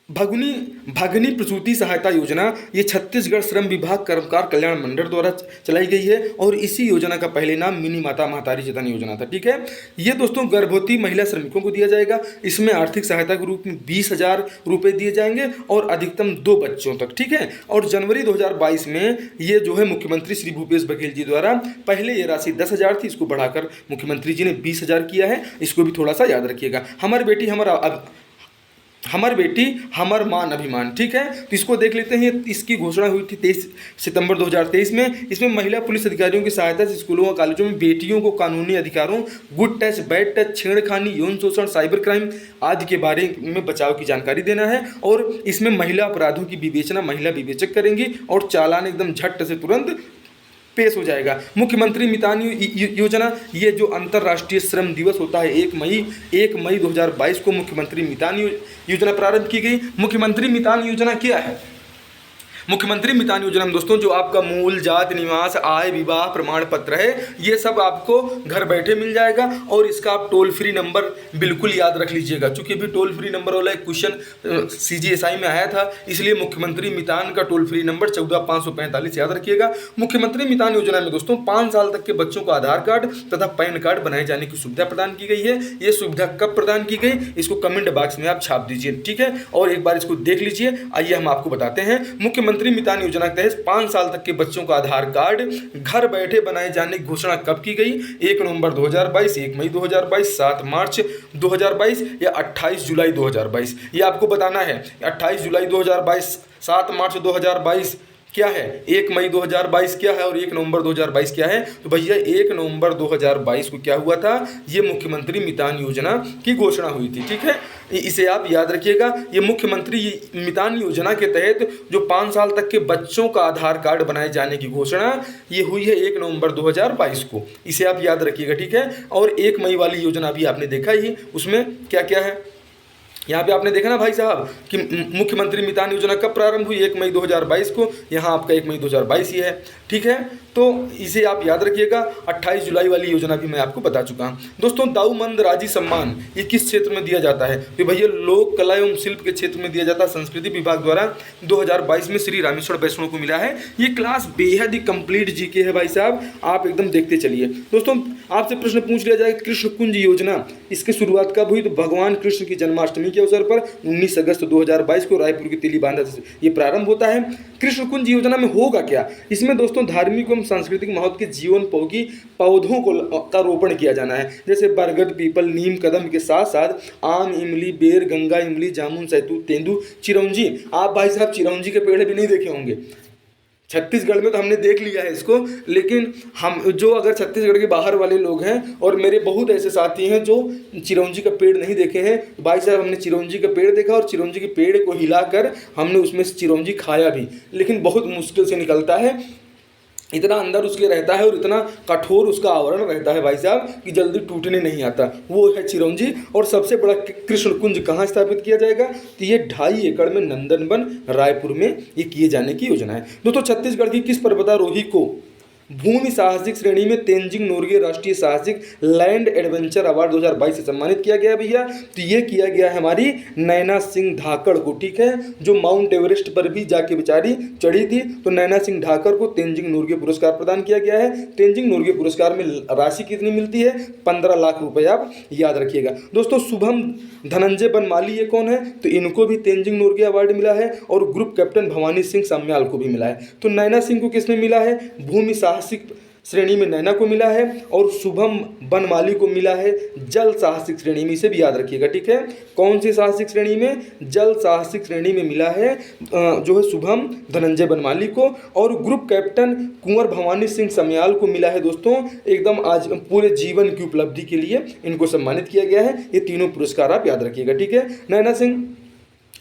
भगिनी प्रसूति सहायता योजना ये छत्तीसगढ़ श्रम विभाग कर्मकार कल्याण मंडल द्वारा चलाई गई है और इसी योजना का पहले नाम मिनी माता महतारी जतन योजना था, ठीक है। ये दोस्तों गर्भवती महिला श्रमिकों को दिया जाएगा। इसमें आर्थिक सहायता के रूप में 20,000 रुपये दिए जाएंगे और अधिकतम 2 बच्चों तक, ठीक है। और जनवरी 2022 में ये जो है मुख्यमंत्री श्री भूपेश बघेल जी द्वारा, पहले ये राशि 10,000 थी, इसको बढ़ाकर मुख्यमंत्री जी ने 20,000 किया है, इसको भी थोड़ा सा याद रखिएगा। हमर बेटी हमर मान अभिमान, ठीक है। तो इसको देख लेते हैं। इसकी घोषणा हुई थी 23 सितंबर 2023 में। इसमें महिला पुलिस अधिकारियों की सहायता से स्कूलों और कॉलेजों में बेटियों को कानूनी अधिकारों, गुड टच, बैड टच, छेड़खानी, यौन शोषण, साइबर क्राइम आदि के बारे में बचाव की जानकारी देना है। और इसमें महिला अपराधों की विवेचना महिला विवेचक करेंगी और चालान एकदम झट से तुरंत पेश हो जाएगा। मुख्यमंत्री मितान योजना, ये जो अंतर्राष्ट्रीय श्रम दिवस होता है 1 मई 2022 को मुख्यमंत्री मितान योजना प्रारंभ की गई। मुख्यमंत्री मितान योजना क्या है? मुख्यमंत्री मितान योजना में दोस्तों जो आपका मूल, जात, निवास, आय, विवाह प्रमाण पत्र है, ये सब आपको घर बैठे मिल जाएगा। और इसका आप टोल फ्री नंबर बिल्कुल याद रख लीजिएगा, चूंकि अभी टोल फ्री नंबर वाला एक क्वेश्चन CGSI में आया था, इसलिए मुख्यमंत्री मितान का टोल फ्री नंबर 14545 याद रखिएगा। मुख्यमंत्री मितान योजना में दोस्तों 5 साल तक के बच्चों को आधार कार्ड तथा पैन कार्ड बनाए जाने की सुविधा प्रदान की गई है। ये सुविधा कब प्रदान की गई, इसको कमेंट बॉक्स में आप छाप दीजिए, ठीक है, और एक बार इसको देख लीजिए। आइए हम आपको बताते हैं, मुख्यमंत्री मितान योजना के तहत 5 साल तक के बच्चों का आधार कार्ड घर बैठे बनाए जाने की घोषणा कब की गई? 1 नवंबर 2022, 1 मई 2022, 7 मार्च 2022 या 28 जुलाई 2022? ये आपको बताना है। 28 जुलाई 2022, 7 मार्च 2022 क्या है, 1 मई 2022 क्या है और 1 नवंबर 2022 क्या है? तो भैया 1 नवंबर 2022 को क्या हुआ था? ये मुख्यमंत्री मितान योजना की घोषणा हुई थी, ठीक है, इसे आप याद रखिएगा। ये मुख्यमंत्री मितान योजना के तहत जो 5 साल तक के बच्चों का आधार कार्ड बनाए जाने की घोषणा ये हुई है 1 नवंबर 2022 को, इसे आप याद रखिएगा, ठीक है। और 1 मई वाली योजना भी आपने देखा ही, उसमें क्या क्या है यहाँ पे आपने देखा ना भाई साहब कि मुख्यमंत्री मितान योजना कब प्रारंभ हुई? 1 मई 2022 को। यहाँ आपका 1 मई 2022 ही है, ठीक है, तो इसे आप याद रखिएगा। 28 जुलाई वाली योजना भी मैं आपको बता चुका हूँ। दोस्तों दाऊमंद राजी सम्मान ये किस क्षेत्र में दिया जाता है? तो भैया लोक कला एवं शिल्प के क्षेत्र में दिया जाता है। संस्कृति विभाग द्वारा 2022 में श्री रामेश्वर वैष्णव को मिला है। ये क्लास बेहद ही कंप्लीट जीके है भाई साहब, आप एकदम देखते चलिए। दोस्तों आपसे प्रश्न पूछ लिया जाए, कृष्ण कुंज योजना इसकी शुरुआत कब हुई? तो भगवान कृष्ण की जन्माष्टमी के अवसर पर 19 अगस्त 2022 को रायपुर की तेलीबांधा से ये प्रारंभ होता है। कृष्ण कुंज योजना में होगा क्या? इसमें दोस्तों धार्मिक एवं सांस्कृतिक महत्व के जीवनोपयोगी पौधों का रोपण किया जाना है, जैसे बरगद, पीपल, नीम, कदम के साथ साथ आम, इमली, बेर, गंगा इमली, जामुन, सैतूत, तेंदू, चिरौंजी। आप भाई साहब चिरौंजी के पेड़ भी नहीं देखे होंगे। छत्तीसगढ़ में तो हमने देख लिया है इसको, लेकिन हम जो अगर छत्तीसगढ़ के बाहर वाले लोग हैं और मेरे बहुत ऐसे साथी हैं जो चिरौंजी का पेड़ नहीं देखे हैं, भाई साहब हमने चिरौंजी का पेड़ देखा और चिरौंजी के पेड़ को हिलाकर हमने उसमें से चिरौंजी खाया भी, लेकिन बहुत मुश्किल से निकलता है। इतना अंदर उसके रहता है और इतना कठोर उसका आवरण रहता है भाई साहब कि जल्दी टूटने नहीं आता, वो है चिरौंजी। और सबसे बड़ा कृष्ण कुंज कहाँ स्थापित किया जाएगा? तो ये 2.5 एकड़ में नंदनवन रायपुर में ये किए जाने की योजना है। दोस्तों छत्तीसगढ़ की किस पर्वतारोही को भूमि साहसिक श्रेणी में तेंजिंग नोर्गे राष्ट्रीय साहसिक लैंड एडवेंचर अवार्ड 2022 से सम्मानित किया गया भैया? तो ये किया गया है हमारी नैना सिंह ढाकड़ को, ठीक है, जो माउंट एवरेस्ट पर भी जाके बेचारी चढ़ी थी। तो नैना सिंह ढाकड़ को तेंजिंग नोर्गे पुरस्कार प्रदान किया गया है। तेंजिंग नोर्गे पुरस्कार में राशि कितनी मिलती है? 15 लाख रुपए, आप याद रखिएगा। दोस्तों शुभम धनंजय बनमाली ये कौन है? तो इनको भी तेंजिंग नोर्गे अवार्ड मिला है और ग्रुप कैप्टन भवानी सिंह सम्याल को भी मिला है। तो नैना सिंह को किसमें मिला है? भूमि साहसिक श्रेणी में नैना को मिला है और शुभम बनमाली को मिला है जल साहसिक श्रेणी में, इसे भी याद रखिएगा, ठीक है। कौन सी साहसिक श्रेणी में? जल साहसिक श्रेणी में मिला है जो है शुभम धनंजय बनमाली को, और ग्रुप कैप्टन कुंवर भवानी सिंह सम्याल को मिला है दोस्तों एकदम आज पूरे जीवन की उपलब्धि के लिए इनको सम्मानित किया गया है। ये तीनों पुरस्कार आप याद रखिएगा, ठीक है। नैना सिंह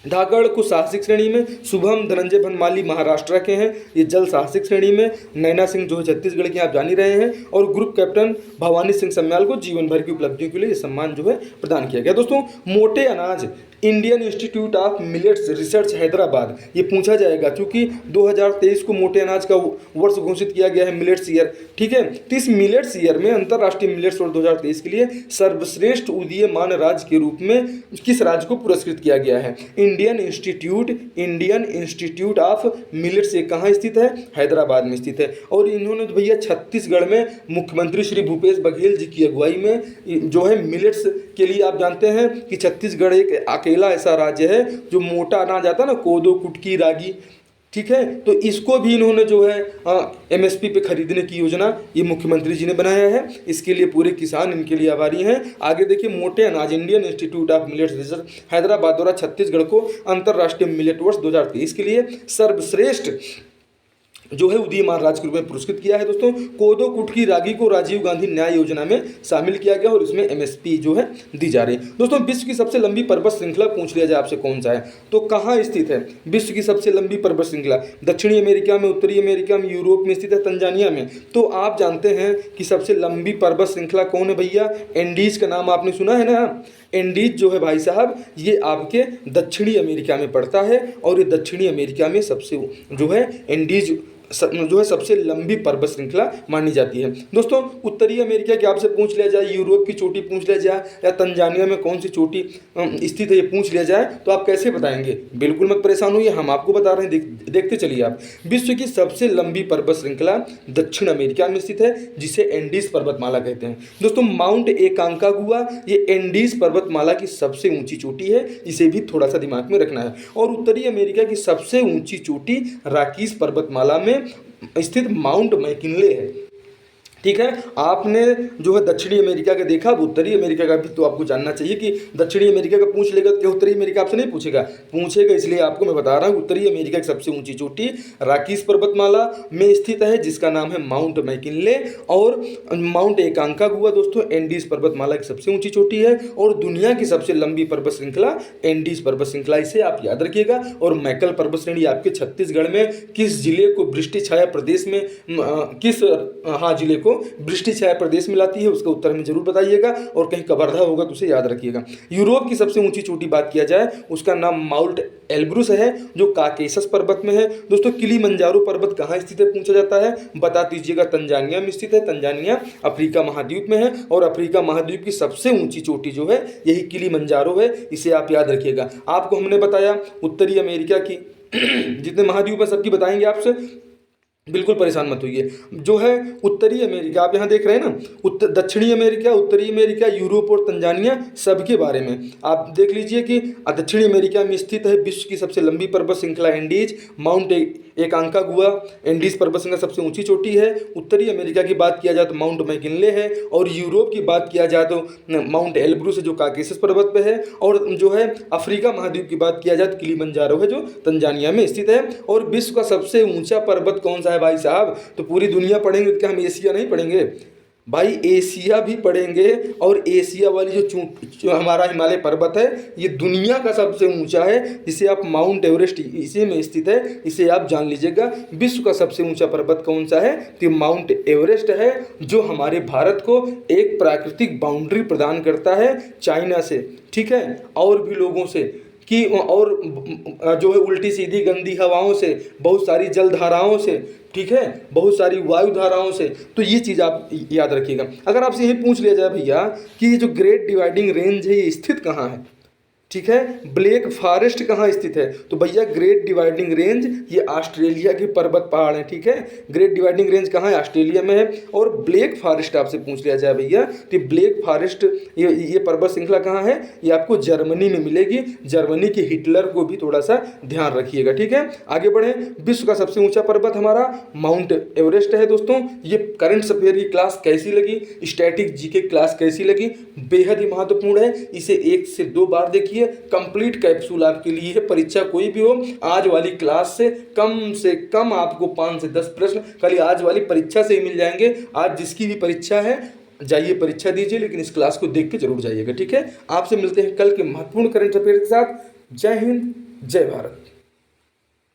ढाकड़ को साहसिक श्रेणी में, शुभम धनंजय बनमाली महाराष्ट्र के हैं, ये जल साहसिक श्रेणी में, नैना सिंह जो है छत्तीसगढ़ के आप जान ही रहे हैं, और ग्रुप कैप्टन भवानी सिंह सम्याल को जीवन भर की उपलब्धियों के लिए ये सम्मान जो है प्रदान किया गया। दोस्तों मोटे अनाज Indian institute of millets research Hyderabad, ये पूछा जाएगा क्योंकि 2023 को मोटे अनाज का वर्ष घोषित किया गया है, मिलेट्स ईयर, ठीक है। तो इस मिलेट्स ईयर में अंतर्राष्ट्रीय मिलेट्स वर्ष 2023 के लिए सर्वश्रेष्ठ उदीयमान राज्य के रूप में किस राज्य को पुरस्कृत किया गया है? इंडियन इंस्टीट्यूट ऑफ मिलेट्स, ये कहाँ स्थित है? हैदराबाद में स्थित है। और इन्होंने तो भैया छत्तीसगढ़ में मुख्यमंत्री श्री भूपेश बघेल जी की अगुवाई में जो है मिलेट्स के लिए, आप जानते हैं कि छत्तीसगढ़ एक अकेला ऐसा राज्य है जो मोटा अनाज आता है ना, कोदो, कुटकी, रागी, ठीक है, तो इसको भी इन्होंने जो है MSP पे खरीदने की योजना ये मुख्यमंत्री जी ने बनाया है। इसके लिए पूरे किसान इनके लिए आभारी हैं। आगे देखिए, मोटे अनाज Indian institute of millets research Hyderabad द्वारा छत्तीसगढ़ को अंतर्राष्ट्रीय मिलेट वर्ष 2023 के लिए सर्वश्रेष्ठ जो है उदीयमान राज्य के रूप में पुरस्कृत किया है दोस्तों। कोदो कुटकी रागी को राजीव गांधी न्याय योजना में शामिल किया गया और इसमें एमएसपी जो है दी जा रही है दोस्तों। विश्व की सबसे लंबी पर्वत श्रृंखला पूछ लिया जाए आपसे कौन सा है, तो कहाँ स्थित है विश्व की सबसे लंबी पर्वत श्रृंखला? दक्षिणी अमेरिका में, उत्तरी अमेरिका में, यूरोप में स्थित है, तंजानिया में। तो आप जानते हैं कि सबसे लंबी पर्वत श्रृंखला कौन है भैया? एंडीज का नाम आपने सुना है ना। एंडीज जो है भाई साहब ये आपके दक्षिणी अमेरिका में पड़ता है और ये दक्षिणी अमेरिका में सबसे जो है एंडीज जो है सबसे लंबी पर्वत श्रृंखला मानी जाती है दोस्तों। उत्तरी अमेरिका की आपसे पूछ लिया जाए, यूरोप की चोटी पूछ लिया जाए, या तंजानिया में कौन सी चोटी स्थित है ये पूछ लिया जाए, तो आप कैसे बताएंगे? बिल्कुल मत परेशान होइए, हम आपको बता रहे हैं, देखते चलिए आप। विश्व की सबसे लंबी पर्वत श्रृंखला दक्षिण अमेरिका में स्थित है जिसे एंडीज पर्वतमाला कहते हैं दोस्तों। माउंट एकांकागुआ ये एंडीज पर्वतमाला की सबसे ऊंची चोटी है, इसे भी थोड़ा सा दिमाग में रखना है। और उत्तरी अमेरिका की सबसे ऊंची चोटी रॉकीज पर्वतमाला में स्थित माउंट मैकिनले है। ठीक है, आपने जो है दक्षिणी अमेरिका का देखा, अब उत्तरी अमेरिका का भी तो आपको जानना चाहिए कि दक्षिणी अमेरिका का पूछ लेगा तो क्या उत्तरी अमेरिका आपसे नहीं पूछेगा? पूछेगा, इसलिए आपको मैं बता रहा हूँ। उत्तरी अमेरिका की सबसे ऊंची चोटी रॉकीज पर्वतमाला में स्थित है जिसका नाम है माउंट मैकिनले। और माउंट एकांकागुआ दोस्तों एंडीज पर्वतमाला की सबसे ऊंची चोटी है और दुनिया की सबसे लंबी पर्वत श्रृंखला एंडीज पर्वत श्रृंखला, इसे आप याद रखिएगा। और मैकल पर्वत श्रेणी आपके छत्तीसगढ़ में किस जिले को वृष्टि छाया प्रदेश में किस जिले को वृष्टि छाया प्रदेश में लाती है, उसका उत्तर हमें जरूर बताइएगा। और कहीं कवर्धा होगा तो उसे याद रखिएगा। यूरोप की सबसे ऊंची चोटी बात किया जाए उसका नाम माउंट एल्ब्रुस है जो काकेशस पर्वत में है दोस्तों। किलीमंजारो पर्वत कहाँ स्थित है पूछा जाता है, बता दीजिएगा। तंजानिया में स्थित है, तंजानिया अफ्रीका महाद्वीप में है और अफ्रीका महाद्वीप की सबसे ऊंची चोटी जो है यही किलीमंजारो है, इसे आप याद रखिएगा। आपको हमने बताया उत्तरी अमेरिका की जितने महाद्वीप है सबकी बताएंगे आपसे, बिल्कुल परेशान मत होइए। जो है उत्तरी अमेरिका आप यहाँ देख रहे हैं ना, दक्षिणी अमेरिका, उत्तरी अमेरिका, यूरोप और तंजानिया सबके बारे में आप देख लीजिए कि दक्षिणी अमेरिका में स्थित है विश्व की सबसे लंबी पर्वत श्रृंखला एंडीज माउंट एकांकागुआ एंडीज पर्वत श्रृंखला सबसे ऊंची चोटी है। उत्तरी अमेरिका की बात किया जाए तो माउंट मैकिनले है और यूरोप की बात किया जाए तो माउंट एल्ब्रुस है जो काकेशस पर्वत पे है। और जो है अफ्रीका महाद्वीप की बात किया जाए तो किलीमंजारो है जो तंजानिया में स्थित है। और विश्व का सबसे ऊंचा पर्वत कौन सा है भाई साहब? तो पूरी दुनिया पढ़ेंगे तो क्या हम एशिया नहीं पढ़ेंगे भाई? एशिया भी पढ़ेंगे। और एशिया वाली जो हमारा हिमालय पर्वत है ये दुनिया का सबसे ऊंचा है, जिसे आप माउंट एवरेस्ट इसी में स्थित है, इसे आप जान लीजिएगा। विश्व का सबसे ऊंचा पर्वत कौन सा है? तो माउंट एवरेस्ट है जो हमारे भारत को एक प्राकृतिक बाउंड्री प्रदान करता है चाइना से, ठीक है, और भी लोगों से कि और जो है उल्टी सीधी गंदी हवाओं से, बहुत सारी जल धाराओं से, ठीक है, बहुत सारी वायु धाराओं से। तो ये चीज़ आप याद रखिएगा। अगर आपसे यही पूछ लिया जाए भैया कि ये जो ग्रेट डिवाइडिंग रेंज है ये स्थित कहाँ है, ठीक है, ब्लैक फॉरेस्ट कहाँ स्थित है, तो भैया ग्रेट डिवाइडिंग रेंज ये ऑस्ट्रेलिया के पर्वत पहाड़ हैं, ठीक है। ग्रेट डिवाइडिंग रेंज कहाँ है? ऑस्ट्रेलिया में है। और ब्लैक फॉरेस्ट आपसे पूछ लिया जाए भैया तो ब्लैक फॉरेस्ट ये पर्वत श्रृंखला कहाँ है? ये आपको जर्मनी में मिलेगी। जर्मनी के हिटलर को भी थोड़ा सा ध्यान रखिएगा, ठीक है। आगे बढ़े, विश्व का सबसे ऊंचा पर्वत हमारा माउंट एवरेस्ट है दोस्तों। ये करंट अफेयर की क्लास कैसी लगी, स्टैटिक जीके क्लास कैसी लगी, बेहद ही महत्वपूर्ण है। इसे 1 से 2 बार देखिए, कंप्लीट कैप्सूल आपके लिए है। परीक्षा कोई भी हो, आज वाली क्लास से कम आपको 5 से 10 प्रश्न खाली आज वाली परीक्षा से ही मिल जाएंगे। आज जिसकी भी परीक्षा है जाइए परीक्षा दीजिए, लेकिन इस क्लास को देख के जरूर जाइएगा, ठीक है। आपसे मिलते हैं कल के महत्वपूर्ण करंट अफेयर के साथ। जय हिंद, जय भारत।